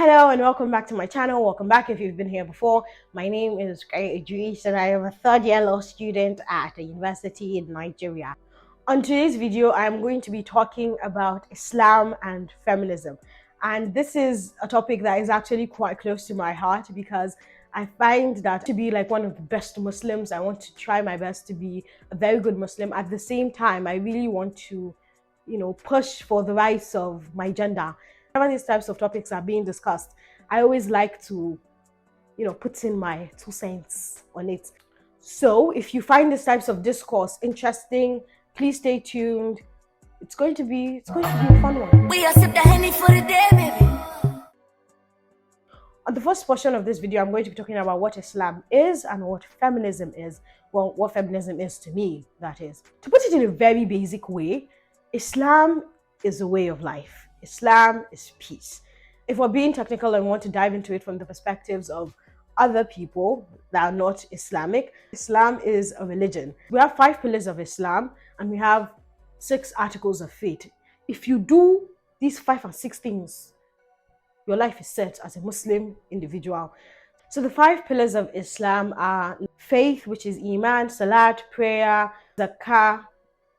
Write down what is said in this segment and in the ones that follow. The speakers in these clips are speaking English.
Hello and welcome back to my channel. Welcome back if you've been here before. My name is Rukayya Idris and I am a third-year law student at a university in Nigeria. On today's video, I'm going to be talking about Islam and feminism. And this is a topic that is actually quite close to my heart because I find that to be like one of the best Muslims, I want to try my best to be a very good Muslim. At the same time, I really want to, push for the rights of my gender. Whenever these types of topics are being discussed, I always like to, put in my 2 cents on it. So if you find these types of discourse interesting, please stay tuned. It's going to be a fun one. We are sip the Henny for the day, baby. On the first portion of this video, I'm going to be talking about what Islam is and what feminism is. Well, what feminism is to me, that is. To put it in a very basic way, Islam is a way of life. Islam is peace. If we're being technical and want to dive into it from the perspectives of other people that are not Islamic, Islam is a religion. We have 5 pillars of Islam and we have 6 articles of faith. If you do these 5 and 6 things, your life is set as a Muslim individual. So the 5 pillars of Islam are faith, which is Iman, Salat, prayer, Zakah,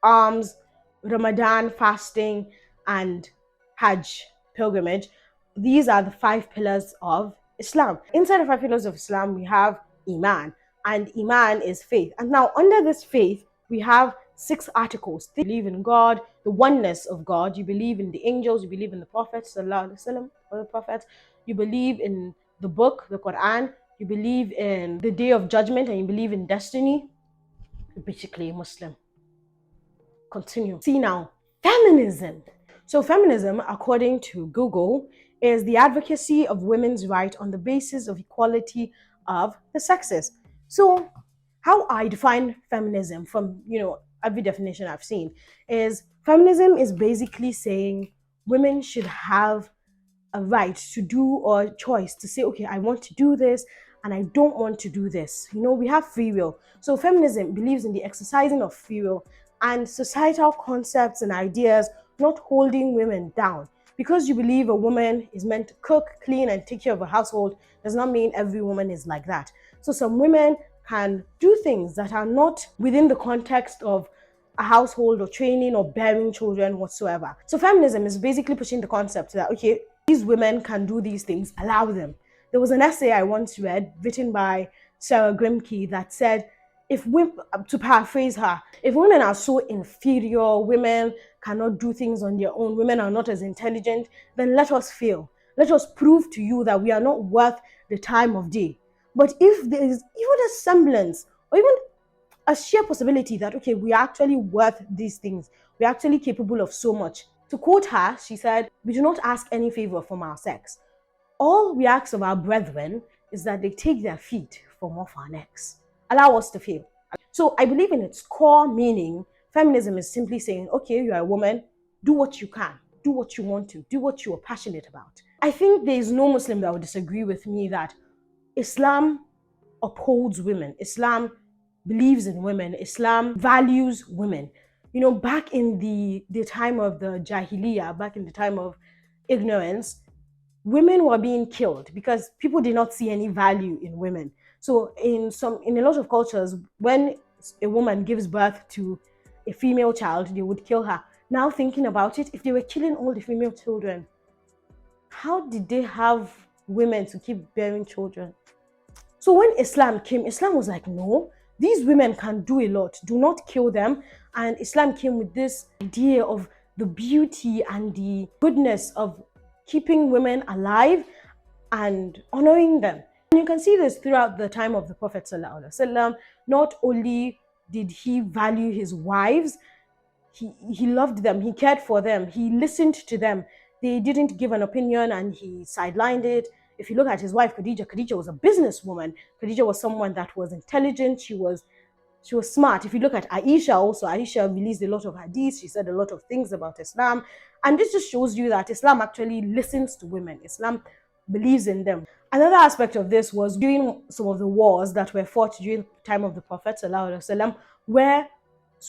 alms, Ramadan, fasting, and Hajj, pilgrimage. These are the 5 pillars of Islam. Inside the 5 pillars of Islam, we have Iman, and Iman is faith. And now under this faith, we have 6 articles. You believe in God, the oneness of God. You believe in the angels. You believe in the prophets, you believe in the book, the Quran. You believe in the day of judgment, and you believe in destiny. You're basically a Muslim. Continue. See now, feminism. So feminism, according to Google, is the advocacy of women's right on the basis of equality of the sexes. So how I define feminism from, every definition I've seen is feminism is basically saying women should have a right to do or a choice to say, okay, I want to do this and I don't want to do this. We have free will. So feminism believes in the exercising of free will and societal concepts and ideas not holding women down. Because you believe a woman is meant to cook, clean, and take care of a household does not mean every woman is like that. So some women can do things that are not within the context of a household or training or bearing children whatsoever. So feminism is basically pushing the concept that, okay, these women can do these things, allow them. There was an essay I once read written by Sarah Grimke that said, if women, to paraphrase her, if women are so inferior, women cannot do things on their own, women are not as intelligent, then let us fail. Let us prove to you that we are not worth the time of day. But if there is even a semblance or even a sheer possibility that, okay, we are actually worth these things, we're actually capable of so much. To quote her, she said, we do not ask any favor from our sex. All we ask of our brethren is that they take their feet from off our necks. Allow us to fail. So I believe in its core meaning, feminism is simply saying, okay, you are a woman, do what you can, do what you want to, do what you are passionate about. I think there is no Muslim that would disagree with me that Islam upholds women. Islam believes in women. Islam values women. Back in the time of the Jahiliyyah, back in the time of ignorance, women were being killed because people did not see any value in women. So in a lot of cultures, when a woman gives birth to a female child, they would kill her. Now thinking about it, if they were killing all the female children, how did they have women to keep bearing children? So when Islam came, Islam was like, no, these women can do a lot. Do not kill them. And Islam came with this idea of the beauty and the goodness of keeping women alive and honoring them. And you can see this throughout the time of the Prophet ﷺ. Not only did he value his wives, he loved them, he cared for them, he listened to them. They didn't give an opinion and he sidelined it. If you look at his wife, Khadija was a businesswoman. Khadija was someone that was intelligent, she was smart. If you look at Aisha also, Aisha released a lot of hadiths, she said a lot of things about Islam. And this just shows you that Islam actually listens to women. Islam believes in them. Another aspect of this was during some of the wars that were fought during the time of the Prophet ﷺ, where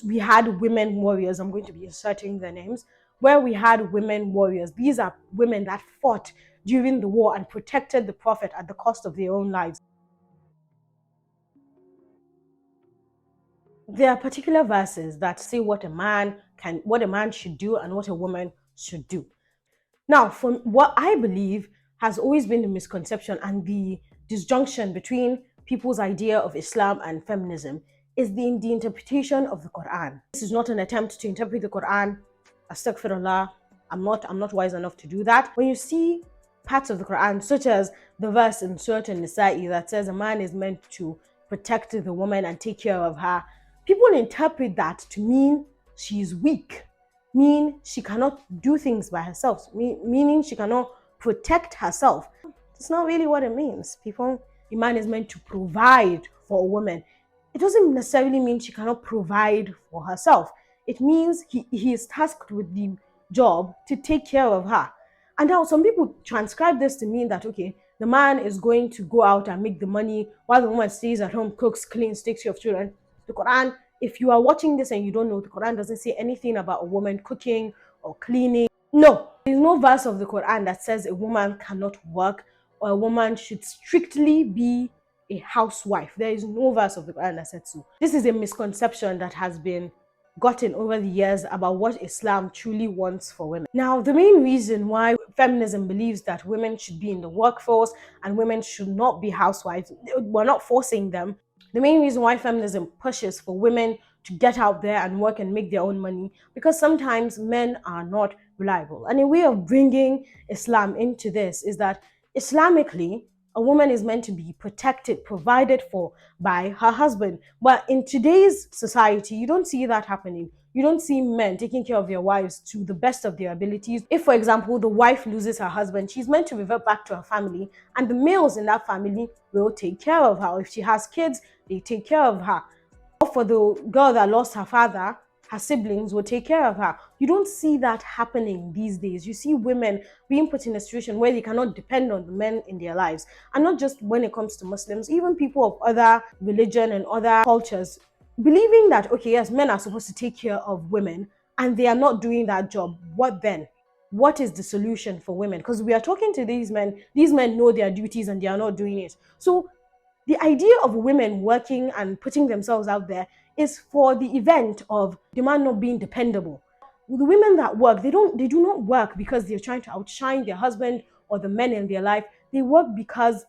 we had women warriors. I'm going to be inserting their names. Where we had women warriors. These are women that fought during the war and protected the Prophet at the cost of their own lives. There are particular verses that say what a man should do and what a woman should do. Now, from what I believe has always been the misconception and the disjunction between people's idea of Islam and feminism is in the interpretation of the Quran. This is not an attempt to interpret the Quran. Astaghfirullah. I'm not wise enough to do that. When you see parts of the Quran, such as the verse in Surah An-Nisa'i that says a man is meant to protect the woman and take care of her, people interpret that to mean she is weak, mean she cannot do things by herself, meaning she cannot protect herself. That's not really what it means, people. A man is meant to provide for a woman. It doesn't necessarily mean she cannot provide for herself. It means he is tasked with the job to take care of her. And now some people transcribe this to mean that, okay, the man is going to go out and make the money while the woman stays at home, cooks, cleans, takes care of children. The Quran, if you are watching this and you don't know, the Quran doesn't say anything about a woman cooking or cleaning. No, there's no verse of the Quran that says a woman cannot work or a woman should strictly be a housewife. There is no verse of the Quran that says so. This is a misconception that has been gotten over the years about what Islam truly wants for women. Now, the main reason why feminism believes that women should be in the workforce and women should not be housewives, we're not forcing them. The main reason why feminism pushes for women to get out there and work and make their own money, because sometimes men are not reliable. And a way of bringing Islam into this is that Islamically, a woman is meant to be protected, provided for by her husband. But in today's society, you don't see that happening. You don't see men taking care of their wives to the best of their abilities. If, for example, the wife loses her husband, she's meant to revert back to her family, and the males in that family will take care of her. If she has kids, they take care of her. Or for the girl that lost her father, her siblings will take care of her. You don't see that happening these days. You see women being put in a situation where they cannot depend on the men in their lives. And not just when it comes to Muslims, even people of other religion and other cultures, believing that, okay, yes, men are supposed to take care of women and they are not doing that job. What then? What is the solution for women? Because we are talking to these men know their duties and they are not doing it. So the idea of women working and putting themselves out there is for the event of the man not being dependable. The women that work, they do not work because they're trying to outshine their husband or the men in their life. They work because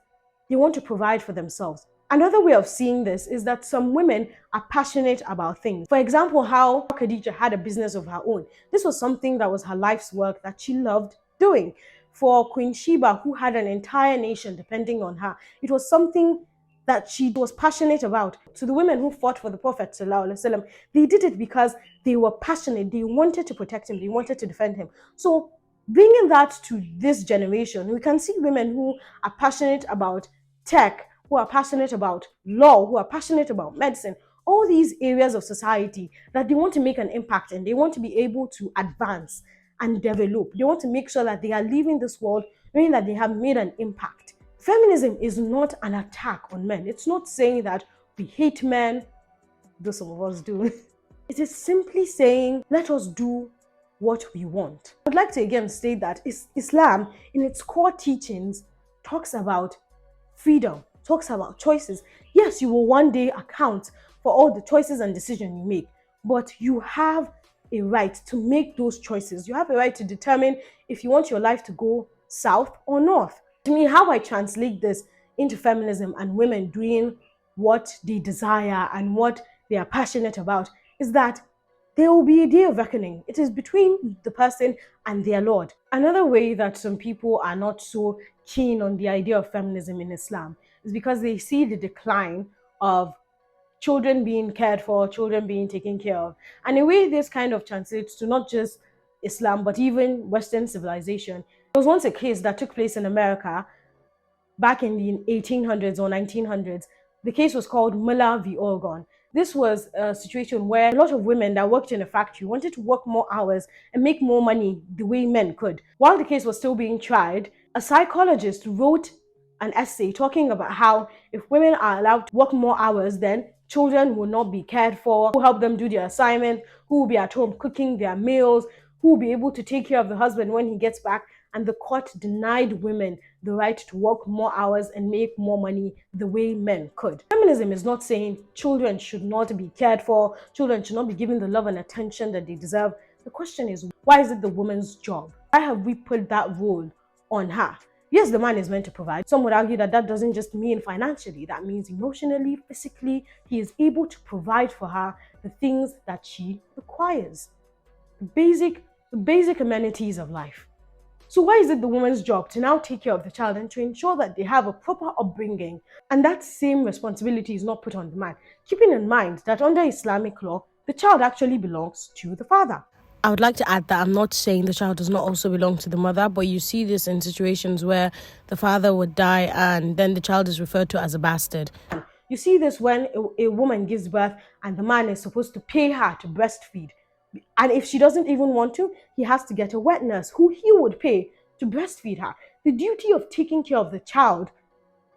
they want to provide for themselves. Another way of seeing this is that some women are passionate about things. For example, how Khadija had a business of her own. This was something that was her life's work that she loved doing. For Queen Sheba, who had an entire nation depending on her, it was something that she was passionate about. To the women who fought for the Prophet ﷺ, they did it because they were passionate. They wanted to protect him. They wanted to defend him. So bringing that to this generation, we can see women who are passionate about tech, who are passionate about law, who are passionate about medicine, all these areas of society that they want to make an impact and they want to be able to advance and develop. They want to make sure that they are leaving this world knowing that they have made an impact. Feminism is not an attack on men. It's not saying that we hate men, though some of us do. It is simply saying, let us do what we want. I'd like to again state that Islam, in its core teachings, talks about freedom, talks about choices. Yes, you will one day account for all the choices and decisions you make, but you have a right to make those choices. You have a right to determine if you want your life to go south or north. To me, how I translate this into feminism and women doing what they desire and what they are passionate about is that there will be a day of reckoning. It is between the person and their Lord. Another way that some people are not so keen on the idea of feminism in Islam is because they see the decline of children being cared for, children being taken care of. And in a way, this kind of translates to not just Islam, but even Western civilization. There was once a case that took place in America back in the 1800s or 1900s. The case was called Miller v. Oregon. This was a situation where a lot of women that worked in a factory wanted to work more hours and make more money the way men could. While the case was still being tried, a psychologist wrote an essay talking about how if women are allowed to work more hours, then children will not be cared for, who help them do their assignment, who will be at home cooking their meals, who will be able to take care of the husband when he gets back. and the court denied women the right to work more hours and make more money the way men could. Feminism is not saying children should not be cared for, children should not be given the love and attention that they deserve. The question is, why is it the woman's job? Why have we put that role on her? Yes, the man is meant to provide. Some would argue that that doesn't just mean financially, that means emotionally, physically. He is able to provide for her the things that she requires, the basic amenities of life. So why is it the woman's job to now take care of the child and to ensure that they have a proper upbringing, and that same responsibility is not put on the man, keeping in mind that under Islamic law, the child actually belongs to the father? I would like to add that I'm not saying the child does not also belong to the mother, but you see this in situations where the father would die and then the child is referred to as a bastard. You see this when a woman gives birth and the man is supposed to pay her to breastfeed. And if she doesn't even want to, he has to get a wet nurse who he would pay to breastfeed her. The duty of taking care of the child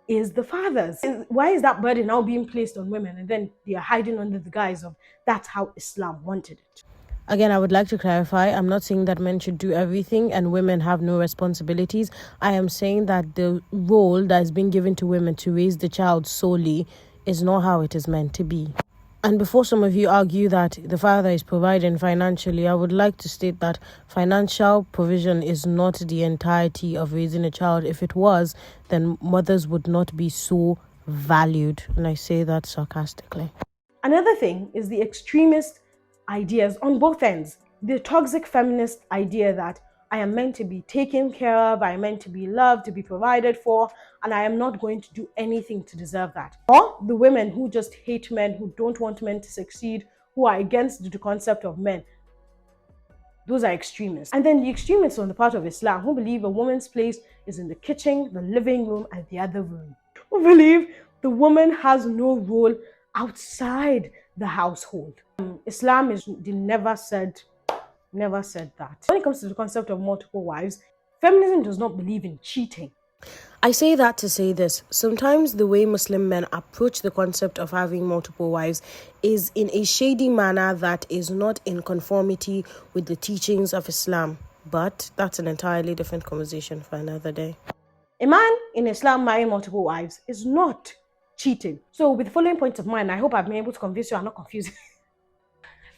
is the father's. Why is that burden now being placed on women and then they are hiding under the guise of that's how Islam wanted it? Again, I would like to clarify, I'm not saying that men should do everything and women have no responsibilities. I am saying that the role that is being given to women to raise the child solely is not how it is meant to be. And before some of you argue that the father is providing financially, I would like to state that financial provision is not the entirety of raising a child. If it was, then mothers would not be so valued. And I say that sarcastically. Another thing is the extremist ideas on both ends. The toxic feminist idea that I am meant to be taken care of, I am meant to be loved, to be provided for, and I am not going to do anything to deserve that. Or the women who just hate men, who don't want men to succeed, who are against the concept of men. Those are extremists. And then the extremists on the part of Islam who believe a woman's place is in the kitchen, the living room, and the other room. Who believe the woman has no role outside the household. Islam never said that. When it comes to the concept of multiple wives, feminism does not believe in cheating. I say that to say this. Sometimes the way Muslim men approach the concept of having multiple wives is in a shady manner that is not in conformity with the teachings of Islam. But that's an entirely different conversation for another day. A man in Islam marrying multiple wives is not cheating. So with the following points of mine, I hope I've been able to convince you I'm not confused.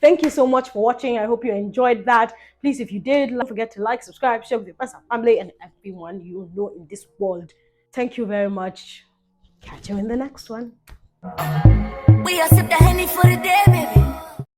Thank you so much for watching. I hope you enjoyed that. Please, if you did, don't forget to like, subscribe, share with your friends and family and everyone you know in this world. Thank you very much. Catch you in the next one. We are sip the Henny for the day, baby.